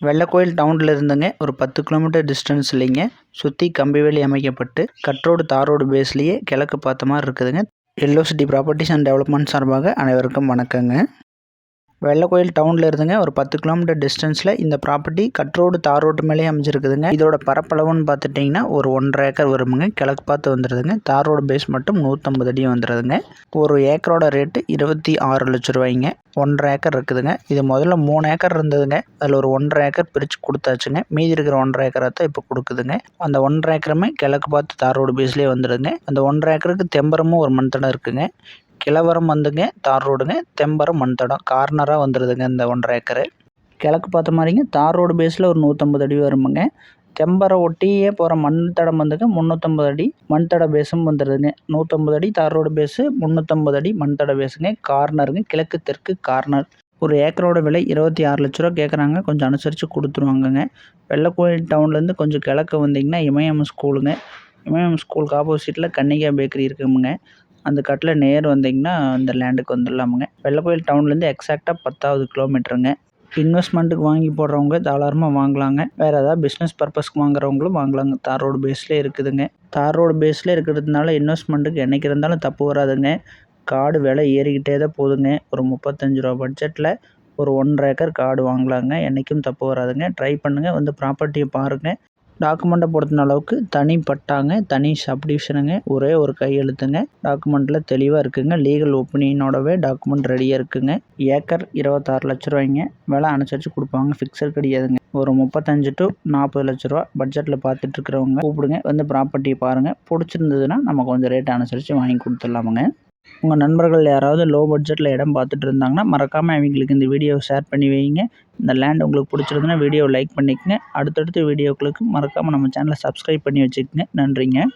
வெள்ளக்கோயில் டவுனில் இருந்துங்க ஒரு 10 கிலோமீட்டர் டிஸ்டன்ஸ்லிங்க சுற்றி கம்பி வேலி அமைக்கப்பட்டு கட்ரோடு தார் ரோடு பேஸ்லேயே கிழக்கு பார்த்த மாதிரி இருக்குதுங்க. Yellow city properties and development சார்பாக அனைவருக்கும் வணக்கங்க. வெள்ளக்கோயில் டவுனில் இருந்துங்க ஒரு 10 கிலோமீட்டர் டிஸ்டன்ஸில் இந்த ப்ராப்பர்ட்டி கட்ரோடு தார் ரோட்டு மேலேயே அமைஞ்சிருக்குதுங்க. இதோட பரப்பளவுன்னு பார்த்துட்டிங்கன்னா ஒரு 1.5 ஏக்கர் வருமுங்க. கிழக்கு பார்த்து வந்துடுதுங்க. தார் ரோடு பேஸ் மட்டும் 150 அடி வந்துடுதுங்க. ஒரு ஏக்கரோட ரேட்டு 26 லட்ச ரூபாய்ங்க. 1.5 ஏக்கர் இருக்குதுங்க. இது முதல்ல 3 ஏக்கர் இருந்ததுங்க. அதில் ஒரு 1.5 ஏக்கர் பிரித்து கொடுத்தாச்சுங்க. மீதி இருக்கிற 1.5 ஏக்கரை தான் இப்போ கொடுக்குதுங்க. அந்த 1.5 ஏக்கருமே கிழக்கு பார்த்து தார் ரோடு பேஸ்லேயே வந்துடுங்க. அந்த 1.5 ஏக்கருக்கு தெம்பரமும் ஒரு மண்தடம் இருக்குங்க. கிழவரம் வந்துங்க தார் ரோடுங்க, தெம்பரம் மண்தடம் கார்னராக வந்துடுதுங்க. இந்த 1.5 ஏக்கரு கிழக்கு பார்த்த மாதிரிங்க தார் ரோடு பேஸில் ஒரு 150 அடி வருமுங்க. தெம்பரம் ஒட்டியே போகிற மண் தடம் வந்துங்க 350 அடி மண் தட பேஸும் வந்துடுதுங்க. 150 அடி தார் ரோடு பேஸு, 350 அடி மண் தட பேஸுங்க. கார்னருங்க, கிழக்கு தெற்கு கார்னர். ஒரு ஏக்கரோட விலை 26 லட்ச ரூபா கேட்குறாங்க. கொஞ்சம் அனுசரித்து கொடுத்துருவாங்கங்க. வெள்ளக்கோயில் டவுன்லேருந்து கொஞ்சம் கிழக்கு வந்தீங்கன்னா இமயம் ஸ்கூலுங்க. இமயம் ஸ்கூலுக்கு ஆப்போசிட்டில் கன்னிகா பேக்கரி இருக்குமுங்க. அந்த கட்டில் நேர் வந்தீங்கன்னா இந்த லேண்டுக்கு வந்துடலாமுங்க. வெள்ளக்கோயில் டவுன்லேருந்து எக்ஸாக்டாக 10வது கிலோமீட்டருங்க. இன்வெஸ்ட்மெண்ட்டுக்கு வாங்கி போடுறவங்க தாராளமாக வாங்கலாங்க. வேறு ஏதாவது பிஸ்னஸ் பர்பஸ்க்கு வாங்குறவங்களும் வாங்கலாங்க. தார் ரோடு பேஸ்லேயே இருக்குதுங்க. தார் ரோடு பேஸ்லேயே இருக்கிறதுனால இன்வெஸ்ட்மெண்ட்டுக்கு என்றைக்கு இருந்தாலும் தப்பு வராதுங்க. காடு விலை ஏறிக்கிட்டே தான் போகுதுங்க. ஒரு 35 ரூபா பட்ஜெட்டில் ஒரு 1.5 ஏக்கர் காடு வாங்கலாங்க. என்றைக்கும் தப்பு வராதுங்க. ட்ரை பண்ணுங்கள். வந்து ப்ராப்பர்ட்டியை பாருங்கள். டாக்குமெண்ட்டை பொறுத்தின அளவுக்கு தனி பட்டாங்க, தனி சப்டிவிஷனுங்க, ஒரே ஒரு கையெழுத்துங்க. டாக்குமெண்ட்டில் தெளிவாக இருக்குங்க. லீகல் ஒப்பீனியனோடவே டாக்குமெண்ட் ரெடியாக இருக்குங்க. ஏக்கர் 26 லட்ச ரூபாய்ங்க. விலை அனுசரித்து கொடுப்பாங்க. ஃபிக்ஸட் கிடையாதுங்க. ஒரு 35 to 40 லட்ச ரூபா பட்ஜெட்டில் பார்த்துட்ருக்கிறவங்க கூப்பிடுங்க. வந்து ப்ராப்பர்ட்டியை பாருங்கள். பிடிச்சிருந்ததுன்னா நம்ம கொஞ்சம் ரேட் அனுசரித்து வாங்கி கொடுத்துடலாமுங்க. உங்கள் நண்பர்கள் யாராவது லோ பட்ஜெட்டில் இடம் பார்த்துட்டு இருந்தாங்கன்னா மறக்காமல் அவங்களுக்கு இந்த வீடியோவை ஷேர் பண்ணி வைங்க. இந்த லேண்ட் உங்களுக்கு பிடிச்சிருந்துன்னா வீடியோவை லைக் பண்ணிக்கங்க. அடுத்தடுத்த வீடியோக்களுக்கு மறக்காமல் நம்ம சேனலை சப்ஸ்கிரைப் பண்ணி வச்சுக்கோங்க. நன்றிங்க.